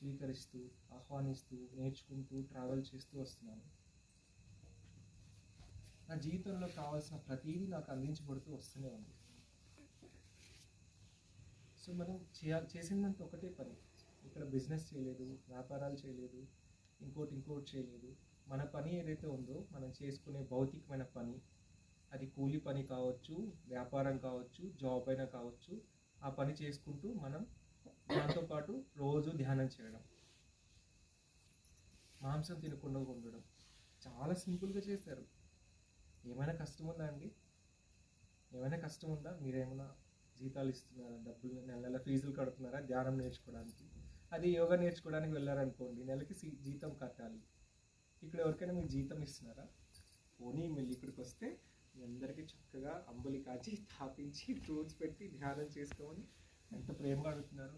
స్వీకరిస్తూ ఆహ్వానిస్తూ నేర్చుకుంటూ ట్రావెల్ చేస్తూ వస్తున్నాను. నా జీవితంలో కావాల్సిన ప్రతిదీ నాకు అందించబడుతూ వస్తూనే ఉంది. సో మనం చేసిందంతా ఒకటే పని. ఇక్కడ బిజినెస్ చేయలేదు, వ్యాపారాలు చేయలేదు, ఇంకోటి చేయలేదు. మన పని ఏదైతే ఉందో మనం చేసుకునే భౌతికమైన పని, అది కూలి పని కావచ్చు, వ్యాపారం కావచ్చు, జాబ్ అయినా కావచ్చు, ఆ పని చేసుకుంటూ మనం దాంతోపాటు రోజు ధ్యానం చేయడం, మాంసం తినకుండా ఉండడం. చాలా సింపుల్గా చేశారు. ఏమైనా కష్టం ఉందా అండి? ఏమైనా కష్టం ఉందా? మీరేమైనా జీతాలు ఇస్తున్నారా? డబ్బులు నెల నెల ఫీజులు కడుతున్నారా ధ్యానం నేర్చుకోవడానికి? అది యోగా నేర్చుకోవడానికి వెళ్ళారనుకోండి, నెలకి జీతం కట్టాలి. ఇక్కడ ఎవరికైనా మీరు జీతం ఇస్తున్నారా? పోనీ మళ్ళీ ఇక్కడికి వస్తే మీ అందరికీ చక్కగా అంబలి కాచి తాపించి ఫ్రూట్స్ పెట్టి ధ్యానం చేసుకోమని ఎంత ప్రేమగా అడుగుతున్నారు.